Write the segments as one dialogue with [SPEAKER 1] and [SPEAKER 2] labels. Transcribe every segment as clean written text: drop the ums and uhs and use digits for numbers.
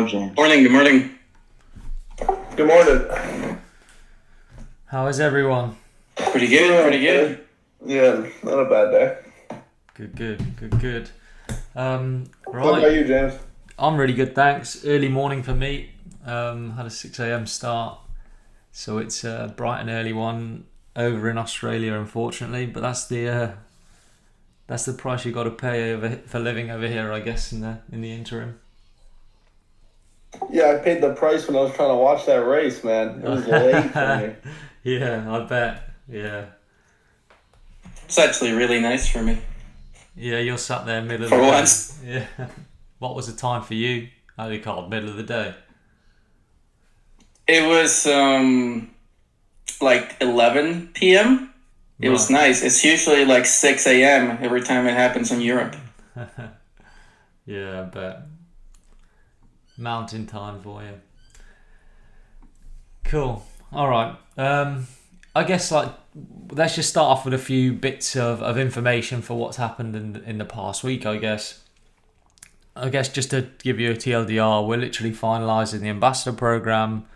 [SPEAKER 1] James.
[SPEAKER 2] Good morning.
[SPEAKER 3] Good morning.
[SPEAKER 4] How is everyone?
[SPEAKER 2] Pretty good.
[SPEAKER 3] Yeah, not a bad day.
[SPEAKER 4] Good.
[SPEAKER 3] What
[SPEAKER 4] Right.
[SPEAKER 3] about you, James?
[SPEAKER 4] I'm really good, thanks. Early morning for me. Had a 6 a.m. start, so it's a bright and early one over in Australia, unfortunately. But that's the price you got to pay for living over here, I guess, in the interim.
[SPEAKER 3] Yeah, I paid the price when I was trying to watch that race, man. It was late for me.
[SPEAKER 4] Yeah, I bet. Yeah.
[SPEAKER 2] It's actually really nice for me.
[SPEAKER 4] Yeah, you're sat there middle of
[SPEAKER 2] For
[SPEAKER 4] the day.
[SPEAKER 2] once.
[SPEAKER 4] Yeah. What was the time for you? How do you call it? Middle of the day?
[SPEAKER 2] It was like 11 p.m. It was
[SPEAKER 4] Right.
[SPEAKER 2] nice. It's usually like 6 a.m. every time it happens in Europe.
[SPEAKER 4] Yeah, I bet. Mountain time for you. Cool. All right. I guess let's just start off with a few bits of information for what's happened in the past week. I guess just to give you a TLDR, we're literally finalising the ambassador program.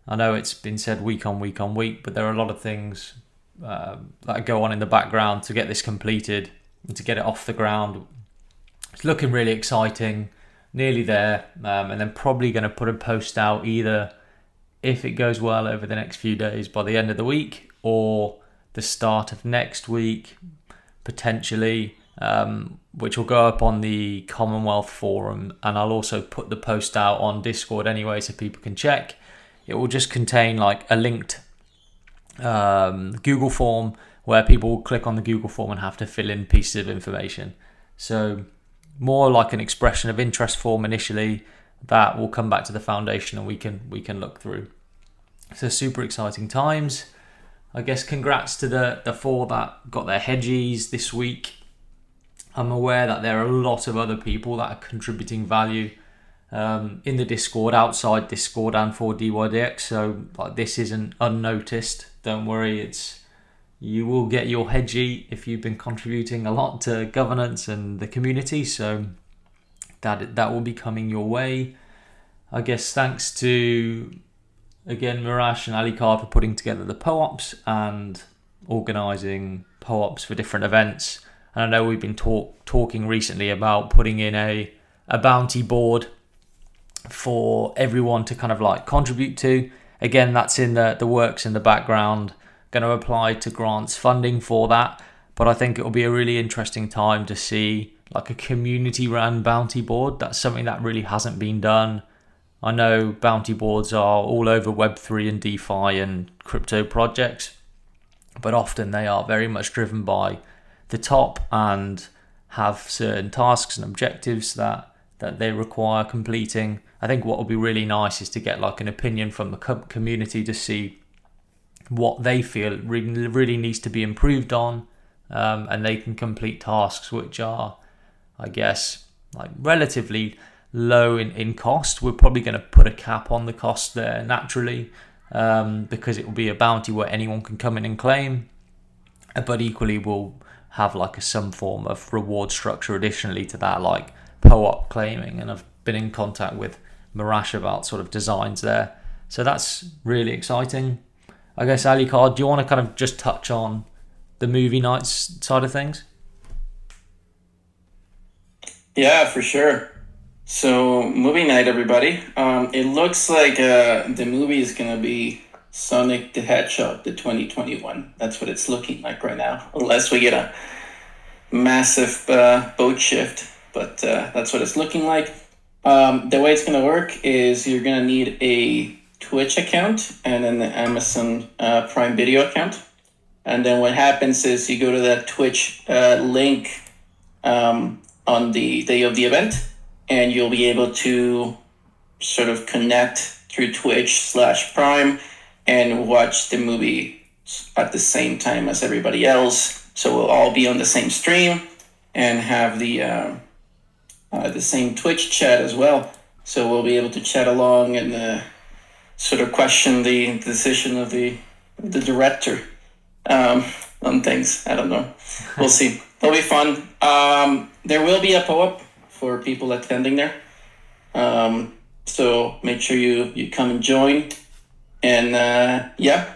[SPEAKER 4] I know it's been said week on week, but there are a lot of things that go on in the background to get this completed and to get it off the ground. It's looking really exciting. Nearly there, and then probably going to put a post out either if it goes well over the next few days by the end of the week or the start of next week, potentially, which will go up on the Commonwealth Forum, and I'll also put the post out on Discord anyway so people can check. It will just contain like a linked Google form where people will click on the Google form and have to fill in pieces of information. So more like an expression of interest form initially that will come back to the foundation and we can look through. So super exciting times. I guess congrats to the four that got their Hedgies this week. I'm aware that there are a lot of other people that are contributing value in the Discord, outside Discord and for DYDX. So this isn't unnoticed. Don't worry, you will get your Hedgie if you've been contributing a lot to governance and the community, so that will be coming your way. I guess thanks to, again, Mirash and Alicard for putting together the POOPs and organising POOPs for different events. And I know we've been talking recently about putting in a bounty board for everyone to kind of like contribute to. Again, that's in the works in the background. Going to apply to grants funding for that, but I think it will be a really interesting time to see like a community run bounty board. That's something that really hasn't been done. I know bounty boards are all over Web3 and DeFi and crypto projects, but often they are very much driven by the top and have certain tasks and objectives that they require completing. I think what will be really nice is to get like an opinion from the community to see what they feel really needs to be improved on, and they can complete tasks which are, I guess, like relatively low in cost. We're probably going to put a cap on the cost there naturally, because it will be a bounty where anyone can come in and claim, but equally we'll have like some form of reward structure additionally to that, like POOP claiming, and I've been in contact with Mirash about sort of designs there. So that's really exciting. I guess, Ali Card, do you want to kind of just touch on the movie nights side of things?
[SPEAKER 2] Yeah, for sure. So, movie night, everybody. It looks like the movie is going to be Sonic the Hedgehog, the 2021. That's what it's looking like right now, unless we get a massive boat shift. But that's what it's looking like. The way it's going to work is you're going to need a Twitch account and then the Amazon Prime Video account. And then what happens is you go to that Twitch link on the day of the event, and you'll be able to sort of connect through Twitch/Prime and watch the movie at the same time as everybody else. So we'll all be on the same stream and have the same Twitch chat as well. So we'll be able to chat along and sort of question the decision of the director on things. I don't know. We'll see. It'll be fun. There will be a POAP for people attending there. So make sure you come and join, and yeah,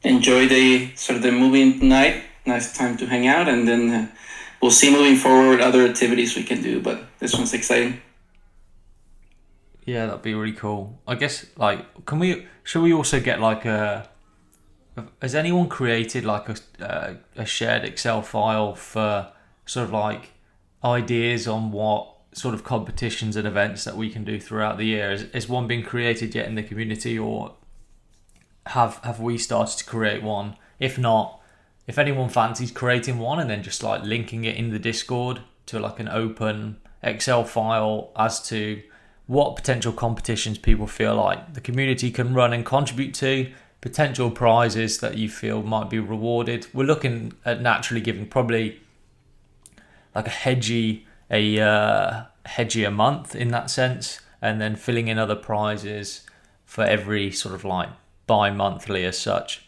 [SPEAKER 2] enjoy the sort of the movie night. Nice time to hang out, and then we'll see moving forward other activities we can do. But this one's exciting.
[SPEAKER 4] Yeah, that'd be really cool. I guess should we also get like has anyone created like a shared Excel file for sort of like ideas on what sort of competitions and events that we can do throughout the year? Has one been created yet in the community, or have we started to create one? If not, if anyone fancies creating one and then just like linking it in the Discord to like an open Excel file as to what potential competitions people feel like the community can run and contribute to, potential prizes that you feel might be rewarded. We're looking at naturally giving probably like a hedgie a month in that sense, and then filling in other prizes for every sort of like bi-monthly as such,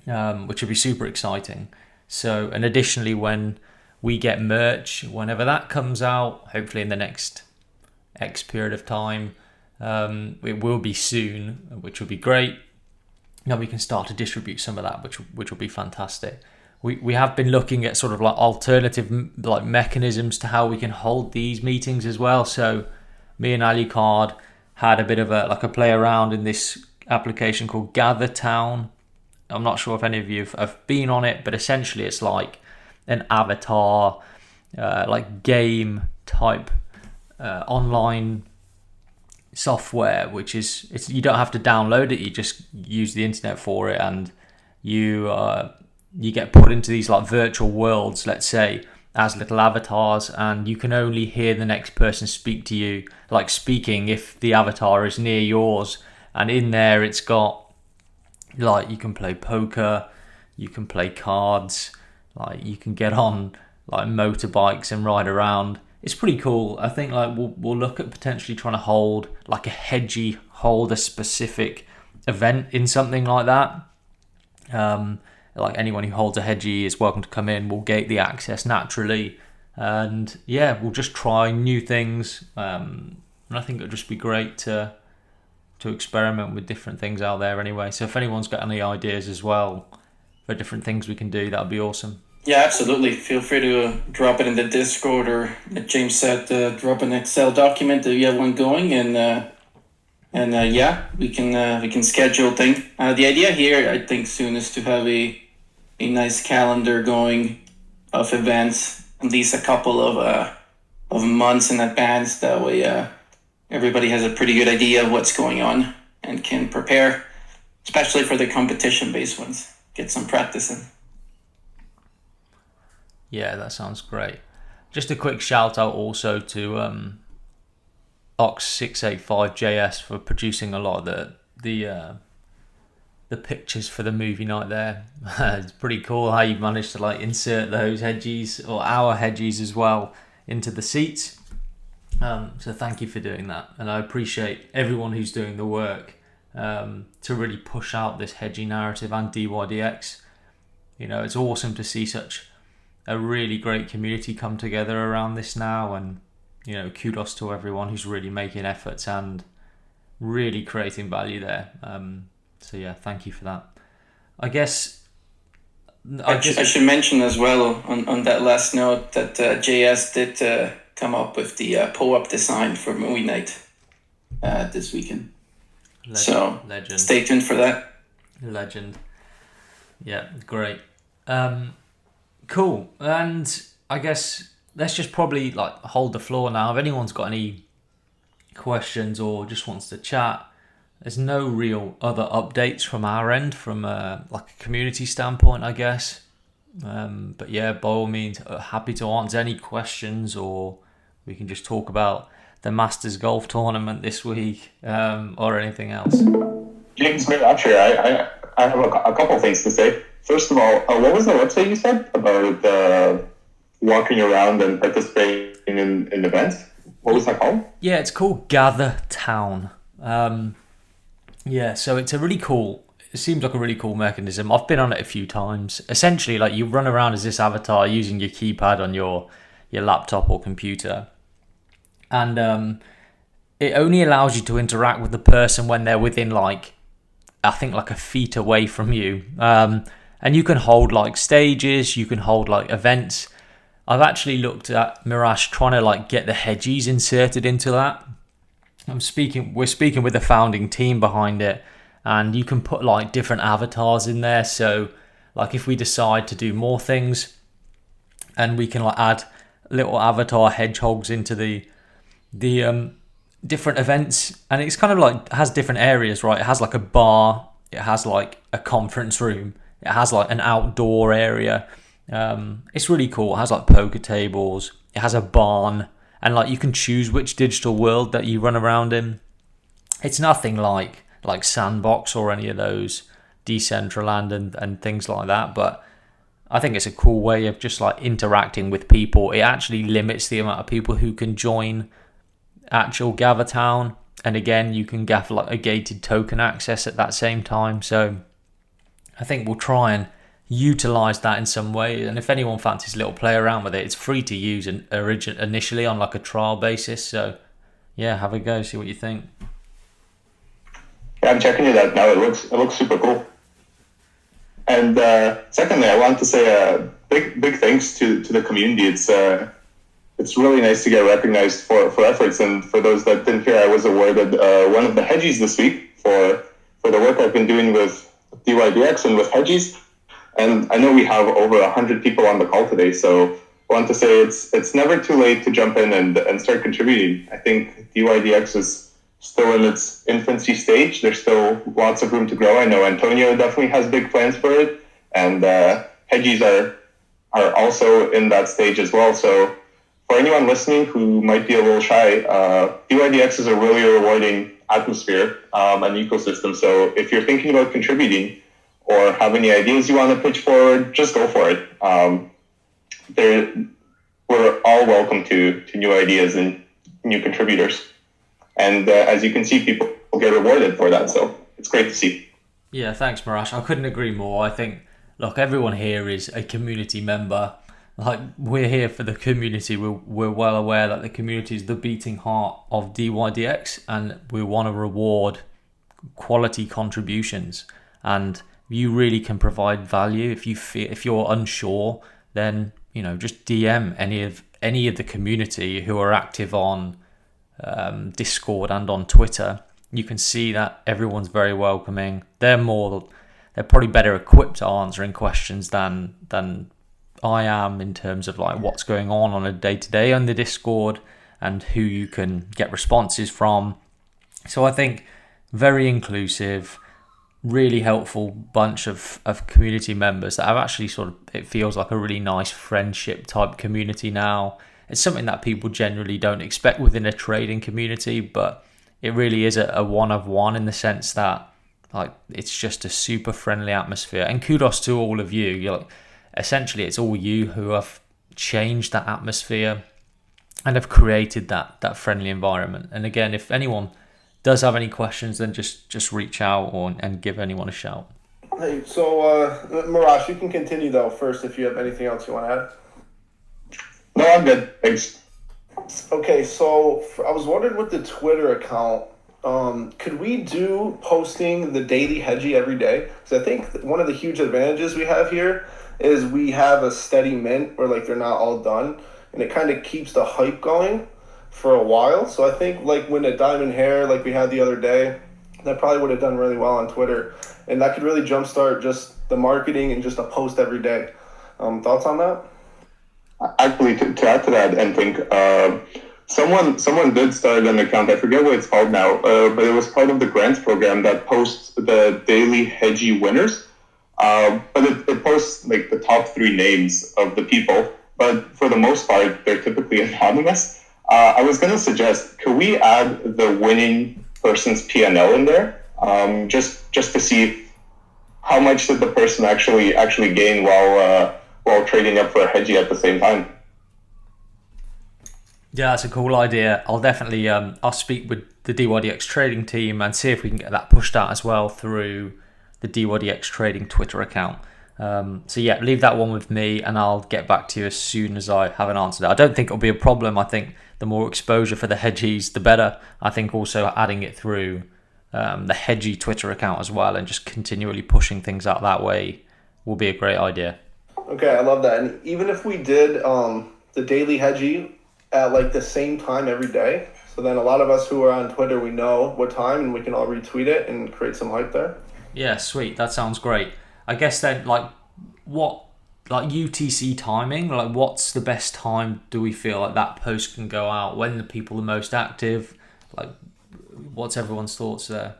[SPEAKER 4] which would be super exciting. So, and additionally, when we get merch, whenever that comes out, hopefully in the next X period of time, it will be soon, which will be great. Now we can start to distribute some of that, which will be fantastic. We have been looking at sort of like alternative like mechanisms to how we can hold these meetings as well. So me and Ali Card had a bit of a play around in this application called Gather Town. I'm not sure if any of you have been on it, but essentially it's like an avatar, like game type online software, which is you don't have to download it, you just use the internet for it, and you get put into these like virtual worlds, let's say, as little avatars, and you can only hear the next person speak to you, like speaking if the avatar is near yours. And in there it's got like you can play poker, you can play cards, like you can get on like motorbikes and ride around. It's pretty cool. I think like we'll look at potentially trying to hold like a Hedgie hold a specific event in something like that. Like anyone who holds a Hedgie is welcome to come in. We'll gate the access naturally, and yeah, we'll just try new things. And I think it'll just be great to experiment with different things out there anyway. So if anyone's got any ideas as well for different things we can do, that'd be awesome.
[SPEAKER 2] Yeah, absolutely. Feel free to drop it in the Discord, or like James said, drop an Excel document if you have one going, and yeah, we can schedule things. The idea here, I think, soon is to have a nice calendar going of events, at least a couple of months in advance. That way, everybody has a pretty good idea of what's going on and can prepare, especially for the competition-based ones. Get some practice in.
[SPEAKER 4] Yeah, that sounds great. Just a quick shout out also to Ox685JS for producing a lot of the pictures for the movie night there. It's pretty cool how you managed to like insert those hedgies, or our hedgies as well, into the seats. So thank you for doing that, and I appreciate everyone who's doing the work to really push out this hedgie narrative and DYDX. You know, it's awesome to see such a really great community come together around this now, and you know, kudos to everyone who's really making efforts and really creating value there. So yeah, thank you for that. I
[SPEAKER 2] should mention as well on that last note that JS did come up with the pull-up design for movie night this weekend. Legend. Stay tuned for that.
[SPEAKER 4] Legend. Yeah, great. Cool. And I guess let's just probably like hold the floor now. If anyone's got any questions or just wants to chat, there's no real other updates from our end from like a community standpoint, I guess. But yeah, by all means, happy to answer any questions, or we can just talk about the Masters Golf Tournament this week, or anything else.
[SPEAKER 3] James, actually, I have a couple of things to say. First of all, what was the website you said about walking around and participating in events? What was that called?
[SPEAKER 4] Yeah, it's called Gather Town. Yeah, so it's it seems like a really cool mechanism. I've been on it a few times. Essentially, like you run around as this avatar using your keypad on your laptop or computer. And it only allows you to interact with the person when they're within like, I think like a feet away from you. And you can hold like stages, you can hold like events. I've actually looked at Mirage trying to like get the Hedgies inserted into that. We're speaking with the founding team behind it, and you can put like different avatars in there. So like if we decide to do more things, and we can like add little avatar hedgehogs into the different events, and it's kind of like has different areas, right? It has like a bar, it has like a conference room, it has like an outdoor area. It's really cool. It has like poker tables, it has a barn, and like you can choose which digital world that you run around in. It's nothing like Sandbox or any of those Decentraland and things like that, but I think it's a cool way of just like interacting with people. It actually limits the amount of people who can join actual Gather Town, and again you can gather like a gated token access at that same time. So I think we'll try and utilize that in some way, and if anyone fancies a little play around with it, it's free to use initially on like a trial basis. So yeah, have a go, see what you think.
[SPEAKER 3] Yeah, I'm checking it out now. It looks super cool. And secondly, I want to say a big thanks to the community. It's really nice to get recognized for efforts. And for those that didn't hear, I was awarded one of the Hedgies this week for the work I've been doing with DYDX and with Hedgies. And I know we have over 100 people on the call today, so I want to say it's never too late to jump in and start contributing. I think DYDX is still in its infancy stage. There's still lots of room to grow. I know Antonio definitely has big plans for it, and Hedgies are also in that stage as well. So for anyone listening who might be a little shy, DYDX is a really rewarding atmosphere and ecosystem. So if you're thinking about contributing or have any ideas you want to pitch forward, just go for it. We're all welcome to new ideas and new contributors. And as you can see, people get rewarded for that. So it's great to see.
[SPEAKER 4] Yeah, thanks, Marash. I couldn't agree more. I think, look, everyone here is a community member. Like, we're here for the community. We're well aware that the community is the beating heart of DYDX, and we want to reward quality contributions. And you really can provide value. If you're unsure, then just DM any of the community who are active on Discord and on Twitter. You can see that everyone's very welcoming. They're probably better equipped to answering questions than I am in terms of like what's going on a day-to-day on the Discord and who you can get responses from. So I think very inclusive, really helpful bunch of community members that have actually it feels like a really nice friendship type community now. It's something that people generally don't expect within a trading community, but it really is a one of one in the sense that like it's just a super friendly atmosphere. And kudos to all of you. Essentially it's all you who have changed that atmosphere and have created that friendly environment. And again, if anyone does have any questions, then just reach out and give anyone a shout.
[SPEAKER 1] Hey, so Marash, you can continue though first if you have anything else you want to add.
[SPEAKER 3] No, I'm good. Thanks.
[SPEAKER 1] Okay, so I was wondering with the Twitter account, could we do posting the daily Hedgie every day? Because I think one of the huge advantages we have here is we have a steady mint where like they're not all done, and it kind of keeps the hype going for a while. So I think like when a diamond hair like we had the other day, that probably would have done really well on Twitter, and that could really jumpstart just the marketing and just a post every day. Thoughts on that?
[SPEAKER 3] Actually, to add to that, and think someone did start an account. I forget what it's called now, but it was part of the grants program that posts the daily Hedgie winners. But it posts like the top 3 names of the people, but for the most part, they're typically anonymous. I was going to suggest, could we add the winning person's P&L in there, just to see how much did the person actually gain while trading up for a Hedgie at the same time?
[SPEAKER 4] Yeah, that's a cool idea. I'll definitely I'll speak with the DYDX trading team and see if we can get that pushed out as well through the DYDX trading Twitter account. So yeah, leave that one with me and I'll get back to you as soon as I have an answer. I don't think it'll be a problem. I think the more exposure for the Hedgies, the better. I think also adding it through the Hedgie Twitter account as well, and just continually pushing things out that way will be a great idea.
[SPEAKER 1] Okay, I love that. And even if we did the daily Hedgie at like the same time every day, so then a lot of us who are on Twitter, we know what time and we can all retweet it and create some hype there.
[SPEAKER 4] Yeah, sweet. That sounds great. I guess then, what UTC timing? Like, what's the best time? Do we feel like that post can go out? When the people are most active? Like, what's everyone's thoughts there?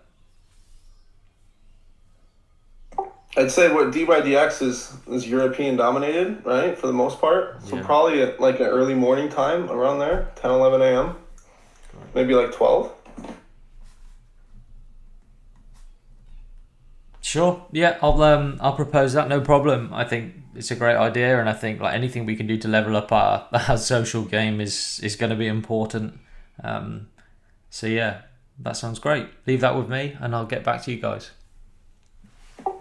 [SPEAKER 1] I'd say what DYDX is European dominated, right, for the most part. So probably at like an early morning time around there, 10, 11 a.m. Maybe like 12.
[SPEAKER 4] Sure. Yeah, I'll propose that. No problem. I think it's a great idea, and I think like anything we can do to level up our social game is going to be important. So yeah, that sounds great. Leave that with me, and I'll get back to you guys.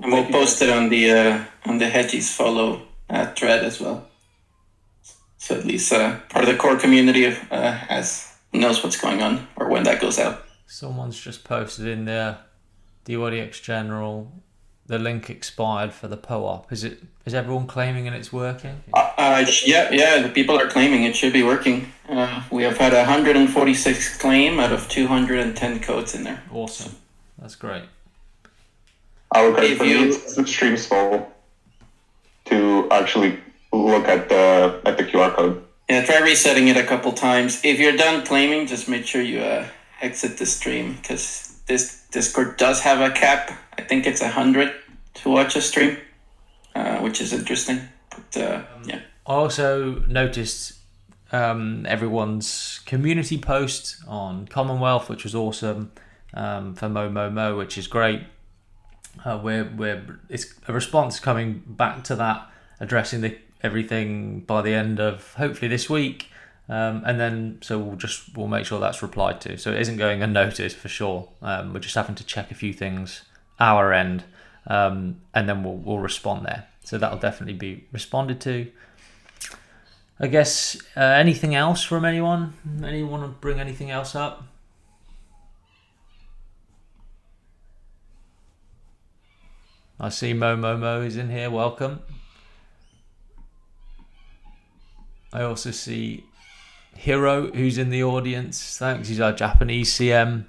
[SPEAKER 2] And we'll post it on the Hedgies follow thread as well. So at least part of the core community knows what's going on or when that goes out.
[SPEAKER 4] Someone's just posted in there, DYDX General, the link expired for the POAP. Is everyone claiming and it's working?
[SPEAKER 2] Yeah, the people are claiming it should be working. We have had 146 claim out of 210 codes in there.
[SPEAKER 4] Awesome. That's great.
[SPEAKER 3] Okay, for me, it's extremely small to actually look at the QR code.
[SPEAKER 2] Yeah, try resetting it a couple times. If you're done claiming, just make sure you exit the stream, because this Discord does have a cap. I think it's 100 to watch a stream, which is interesting. But yeah.
[SPEAKER 4] I also noticed everyone's community post on Commonwealth, which was awesome, for Mo, which is great. It's a response coming back to that, addressing everything by the end of hopefully this week, and then so we'll make sure that's replied to. So it isn't going unnoticed for sure. We're just having to check a few things our end, and then we'll respond there. So that'll definitely be responded to. I guess anything else from anyone? Anyone want to bring anything else up? I see Mo is in here. Welcome. I also see Hiro, who's in the audience. Thanks. He's our Japanese CM,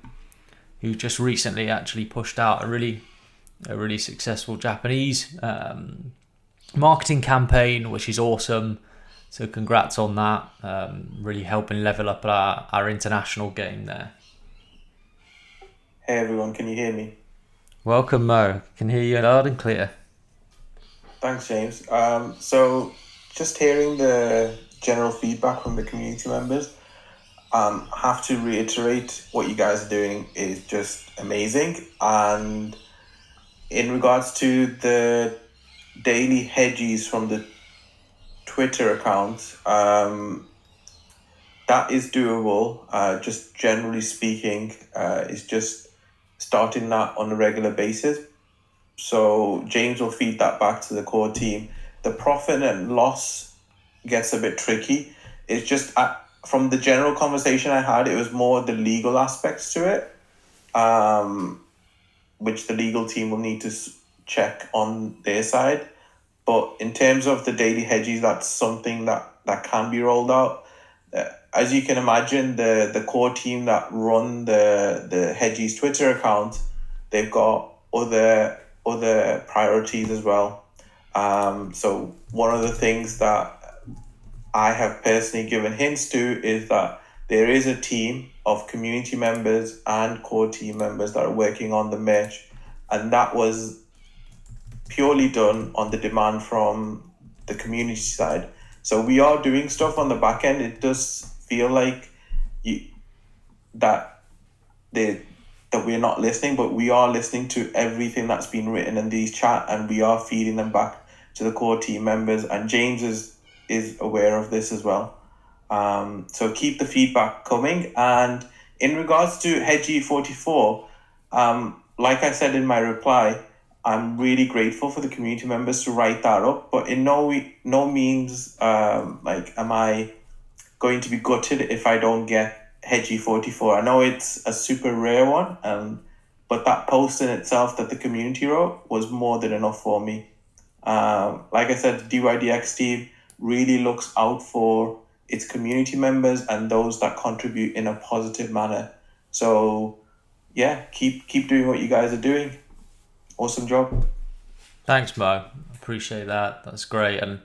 [SPEAKER 4] who just recently actually pushed out a really successful Japanese marketing campaign, which is awesome. So congrats on that. Really helping level up our international game there.
[SPEAKER 5] Hey everyone, can you hear me?
[SPEAKER 4] Welcome, Mo. Can hear you loud and clear.
[SPEAKER 5] Thanks, James. So just hearing the general feedback from the community members, have to reiterate what you guys are doing is just amazing. And in regards to the daily hedgies from the Twitter account, that is doable. Just generally speaking, is just starting that on a regular basis. So James will feed that back to the core team. The profit and loss gets a bit tricky. It's just from the general conversation I had, it was more the legal aspects to it, which the legal team will need to check on their side. But in terms of the daily hedgies, that's something that can be rolled out. As you can imagine, the core team that run the Hedgies Twitter account, they've got other priorities as well. So one of the things that I have personally given hints to is that there is a team of community members and core team members that are working on the merch, and that was purely done on the demand from the community side. So we are doing stuff on the back end. It does feel like that we're not listening, but we are listening to everything that's been written in these chat, and we are feeding them back to the core team members. And James is aware of this as well. So keep the feedback coming. And in regards to Hedgie 44, like I said in my reply, I'm really grateful for the community members to write that up, but in no means am I going to be gutted if I don't get Hedgie 44. I know it's a super rare one, but that post in itself that the community wrote was more than enough for me. Like I said, the DYDX team really looks out for its community members and those that contribute in a positive manner. So yeah, keep doing what you guys are doing. Awesome job.
[SPEAKER 4] Thanks, Mo. Appreciate that. That's great. And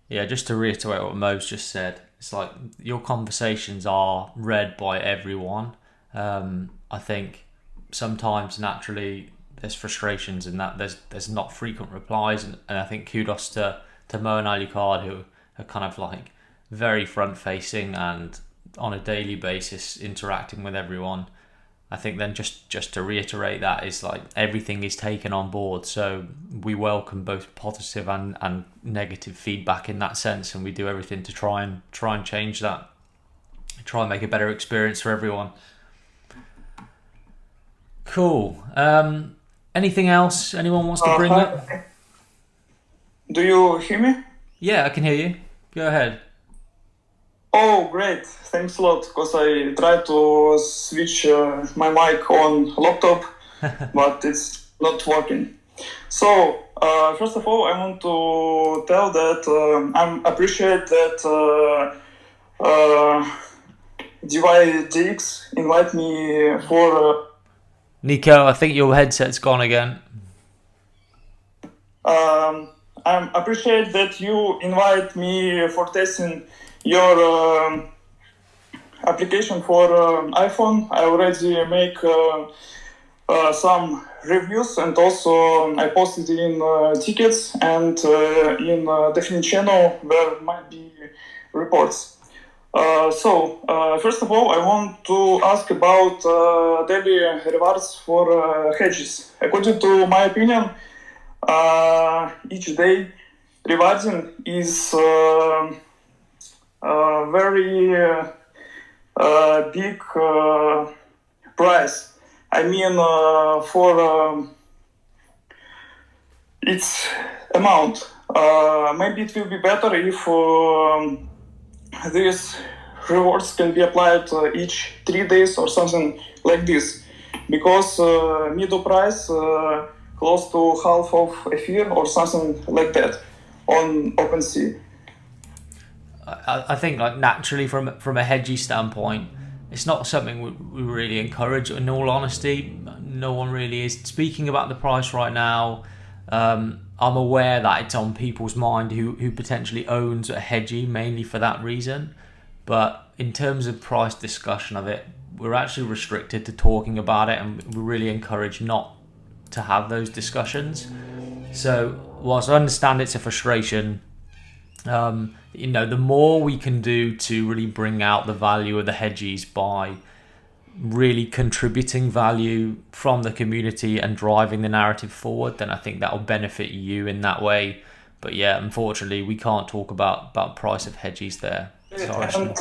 [SPEAKER 4] yeah, just to reiterate what Mo's just said, it's like your conversations are read by everyone. I think sometimes naturally there's frustrations in that there's not frequent replies, and I think kudos to Mo and Alucard, who are kind of like very front facing and on a daily basis interacting with everyone. I think then just to reiterate that is like everything is taken on board, so we welcome both positive and negative feedback in that sense, and we do everything to try and change that, try and make a better experience for everyone. Cool. Anything else anyone wants to bring up?
[SPEAKER 6] Do you hear me?
[SPEAKER 4] Yeah, I can hear you. Go ahead.
[SPEAKER 6] Oh, great. Thanks a lot, because I tried to switch my mic on laptop, but it's not working. So, first of all, I want to tell that I appreciate that DYDX invite me for...
[SPEAKER 4] Nico, I think your headset's gone again.
[SPEAKER 6] I appreciate that you invite me for testing your application for iPhone. I already make some reviews, and also I posted in tickets and in definite channel where might be reports. So first of all, I want to ask about daily rewards for hedges. According to my opinion, each day rewarding is very big price. I mean, for its amount. Maybe it will be better if these rewards can be applied each 3 days or something like this, because middle price close to half of Ether or something like that on OpenSea.
[SPEAKER 4] I think like naturally from a hedgy standpoint, it's not something we really encourage. In all honesty, no one really is speaking about the price right now. I'm aware that it's on people's mind who potentially owns a hedgy mainly for that reason. But in terms of price discussion of it, we're actually restricted to talking about it, and we really encourage not to have those discussions. So whilst I understand it's a frustration, the more we can do to really bring out the value of the hedgies by really contributing value from the community and driving the narrative forward, then I think that will benefit you in that way. But yeah, unfortunately, we can't talk about price of hedgies there. Sorry.
[SPEAKER 6] And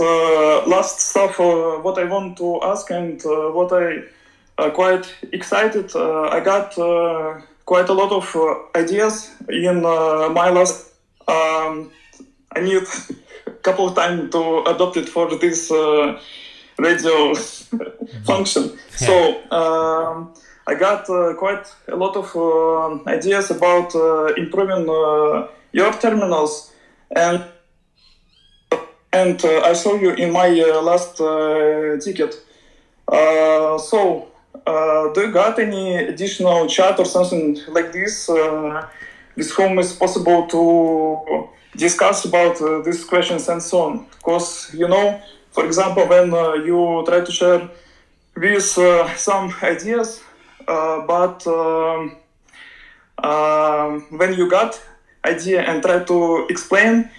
[SPEAKER 6] last stuff, what I want to ask, and what I quite excited, I got quite a lot of ideas in my last. I need a couple of time to adopt it for this radio function.
[SPEAKER 4] Yeah.
[SPEAKER 6] So I got quite a lot of ideas about improving your terminals, and I saw you in my last ticket. So do you got any additional chat or something like this with whom is possible to discuss about these questions and so on? Because, for example, when you try to share with some ideas, but when you got idea and try to explain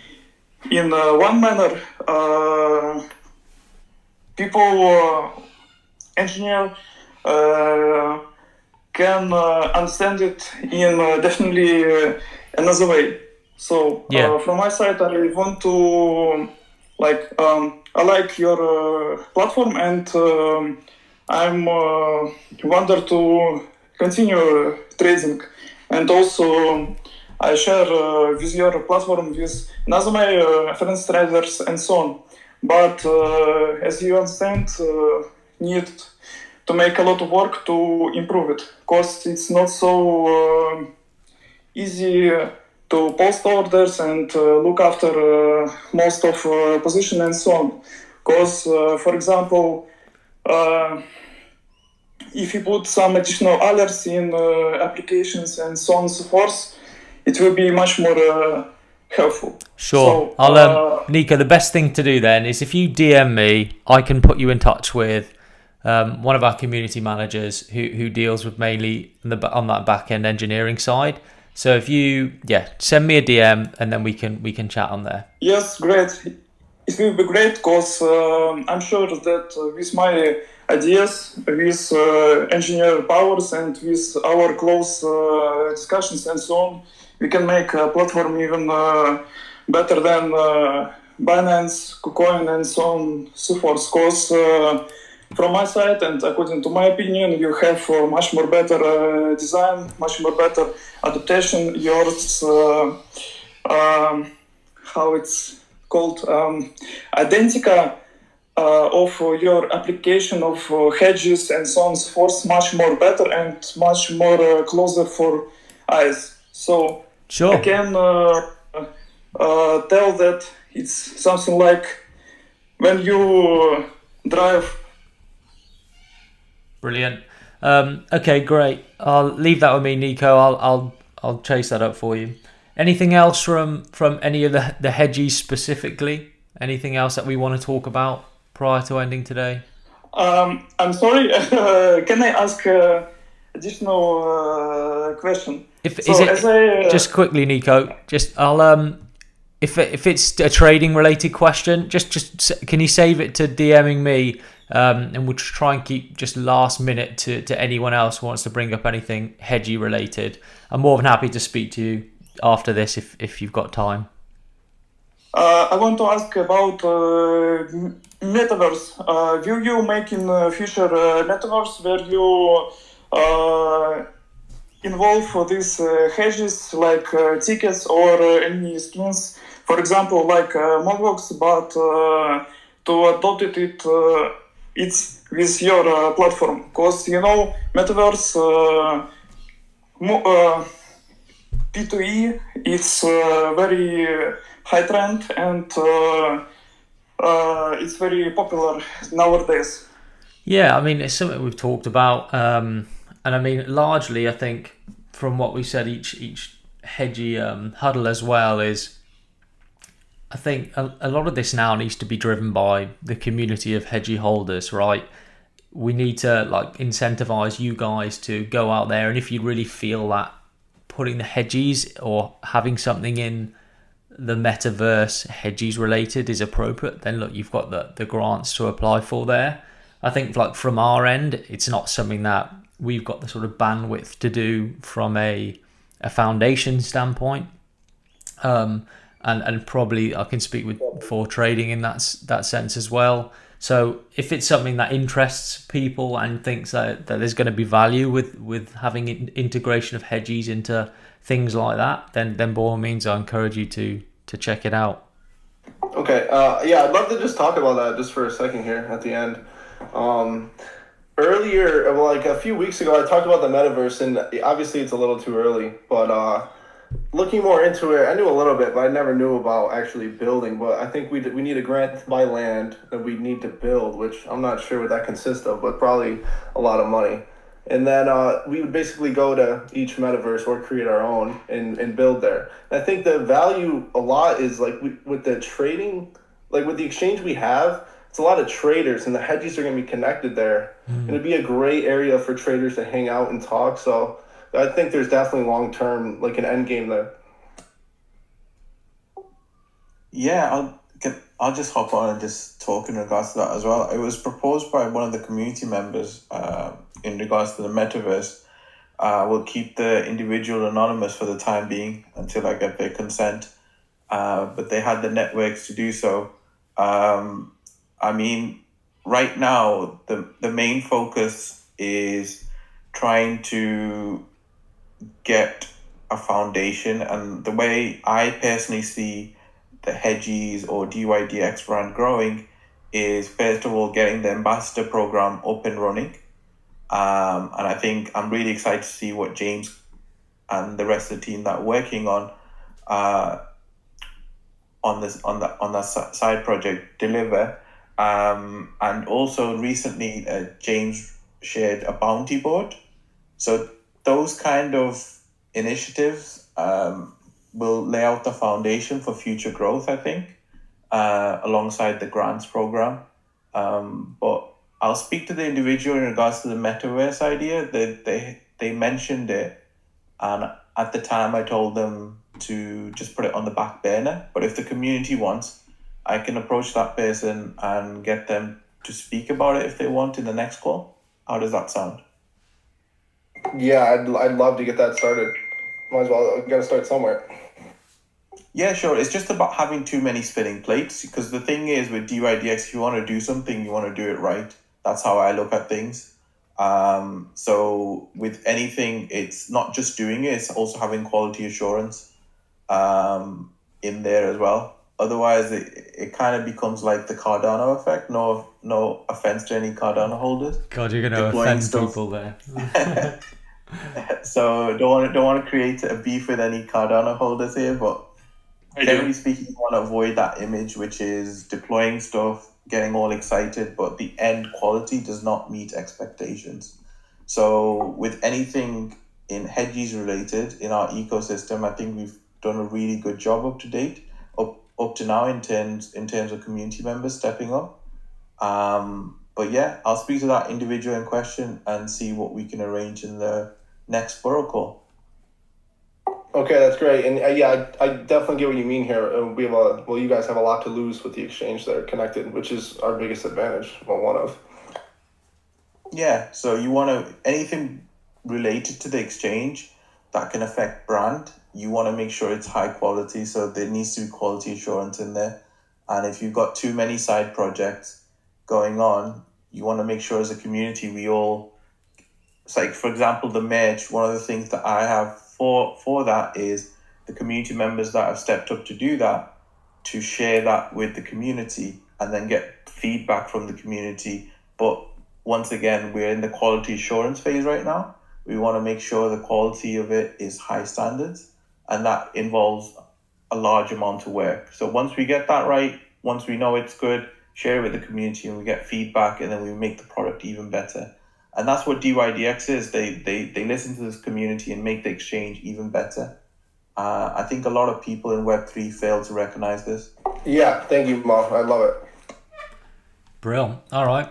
[SPEAKER 6] in one manner, people, engineer, can understand it in definitely another way. So from my side, I want to I like your platform, and I'm wonder to continue trading, and also I share with your platform with another my friends traders and so on. but as you understand, need to make a lot of work to improve it, because it's not so easy to post orders and look after most of position and so on. Because, for example, if you put some additional alerts in applications and so on and so forth, it will be much more helpful.
[SPEAKER 4] Sure.
[SPEAKER 6] So,
[SPEAKER 4] I'll Nico, the best thing to do then is if you DM me, I can put you in touch with one of our community managers who deals with mainly on that back end engineering side. So if you send me a DM and then we can chat on there.
[SPEAKER 6] Yes, great. It will be great because I'm sure that with my ideas, with engineer powers and with our close discussions and so on, we can make a platform even better than Binance, KuCoin and so on so forth. Because from my side and according to my opinion, you have much more better design, much more better adaptation. Yours, how it's called, identica of your application of hedges and so on and so forth, much more better and much more closer for eyes. So
[SPEAKER 4] Sure.
[SPEAKER 6] I can tell that it's something like when you drive.
[SPEAKER 4] Brilliant. Okay, great. I'll leave that with me, Nico. I'll chase that up for you. Anything else from any of the hedgies specifically? Anything else that we want to talk about prior to ending today?
[SPEAKER 6] I'm sorry. Can I ask additional question?
[SPEAKER 4] Just quickly, Nico. I'll if it's a trading related question, just can you save it to DMing me, and we'll try and keep just last minute to anyone else who wants to bring up anything hedgy related. I'm more than happy to speak to you after this if you've got time.
[SPEAKER 6] I want to ask about metaverse. Will you make in future metaverse where you involve these hedges like tickets or any skins, for example, like Mogbox, but to adopt it's with your platform? Because metaverse P2E, it's very high trend and it's very popular nowadays.
[SPEAKER 4] Yeah, I mean, it's something we've talked about, and I mean, largely, I think from what we said, each Hedgie huddle as well is, I think a lot of this now needs to be driven by the community of Hedgie holders, right? We need to incentivize you guys to go out there, and if you really feel that putting the Hedgies or having something in the metaverse Hedgies related is appropriate, then look, you've got the grants to apply for there. I think from our end, it's not something that we've got the sort of bandwidth to do from a foundation standpoint, and probably I can speak for trading in that sense as well. So if it's something that interests people and thinks that there's going to be value with having integration of hedgies into things like that, then by all means, I encourage you to check it out.
[SPEAKER 1] Okay. I'd love to just talk about that just for a second here at the end. Earlier, like a few weeks ago, I talked about the metaverse, and obviously it's a little too early, but looking more into it, I knew a little bit, but I never knew about actually building. But I think we need a grant to buy land that we need to build, which I'm not sure what that consists of, but probably a lot of money. And then we would basically go to each metaverse or create our own and build there. And I think the value a lot is with the trading, with the exchange we have, it's a lot of traders, and the hedgies are going to be connected there. And it'd be a great area for traders to hang out and talk. So I think there's definitely long-term, an end game there.
[SPEAKER 5] Yeah, I'll just hop on and just talk in regards to that as well. It was proposed by one of the community members in regards to the metaverse. We'll keep the individual anonymous for the time being until I get their consent. But they had the networks to do so. I mean, right now, the main focus is trying to get a foundation. And the way I personally see the Hedgies or DYDX brand growing is first of all getting the ambassador program up and running. And I think I'm really excited to see what James and the rest of the team that are working on that side project deliver. And also recently, James shared a bounty board. So those kind of initiatives will lay out the foundation for future growth, I think, alongside the grants program. But I'll speak to the individual in regards to the metaverse idea. They mentioned it, and at the time I told them to just put it on the back burner. But if the community wants, I can approach that person and get them to speak about it if they want in the next call. How does that sound?
[SPEAKER 1] Yeah, I'd love to get that started. Might as well, got to start somewhere.
[SPEAKER 5] Yeah, sure. It's just about having too many spinning plates, because the thing is with DYDX, if you want to do something, you want to do it right. That's how I look at things. So with anything, it's not just doing it, it's also having quality assurance in there as well. Otherwise, it kind of becomes like the Cardano effect. No offense to any Cardano holders.
[SPEAKER 4] God, you're going to offend people there.
[SPEAKER 5] So don't want to create a beef with any Cardano holders here, but generally speaking, you want to avoid that image, which is deploying stuff, getting all excited, but the end quality does not meet expectations. So with anything in Hedgies related in our ecosystem, I think we've done a really good job up to date, up to now in terms of community members stepping up. But yeah, I'll speak to that individual in question and see what we can arrange in the next borough call.
[SPEAKER 1] Okay, that's great. And yeah, I definitely get what you mean here. You guys have a lot to lose with the exchange that are connected, which is our biggest advantage. Well, one of.
[SPEAKER 5] Yeah, so you want to, anything related to the exchange that can affect brand, you want to make sure it's high quality. So there needs to be quality assurance in there. And if you've got too many side projects going on, you want to make sure as a community it's like, for example, the merge, one of the things that I have for that is the community members that have stepped up to do that, to share that with the community and then get feedback from the community. But once again, we're in the quality assurance phase right now. We want to make sure the quality of it is high standards, and that involves a large amount of work. So once we get that right, once we know it's good, share it with the community and we get feedback, and then we make the product even better. And that's what DYDX is. They listen to this community and make the exchange even better. I think a lot of people in Web3 fail to recognize this.
[SPEAKER 1] Yeah, thank you, Mo. I love it.
[SPEAKER 4] Brilliant. All right.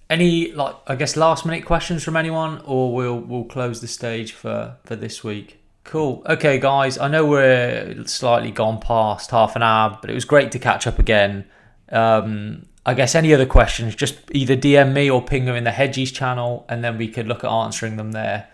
[SPEAKER 4] Any last minute questions from anyone, or we'll close the stage for this week. Cool. Okay, guys. I know we're slightly gone past half an hour, but it was great to catch up again. I guess any other questions, just either DM me or ping them in the Hedgies channel, and then we could look at answering them there.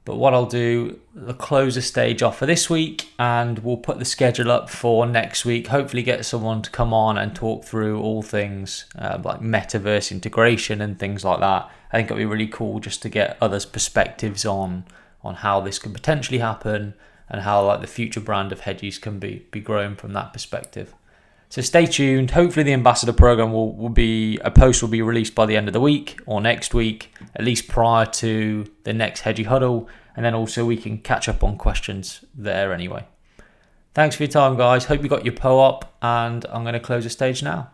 [SPEAKER 4] But what I'll do, I'll close the stage off for this week, and we'll put the schedule up for next week. Hopefully get someone to come on and talk through all things like metaverse integration and things like that. I think it'll be really cool just to get others' perspectives on how this can potentially happen and how like the future brand of Hedgies can be grown from that perspective. So stay tuned. Hopefully the ambassador program will be released by the end of the week or next week, at least prior to the next Hedgie Huddle, and then also we can catch up on questions there anyway. Thanks for your time, guys. Hope you got your PO up, and I'm going to close the stage now.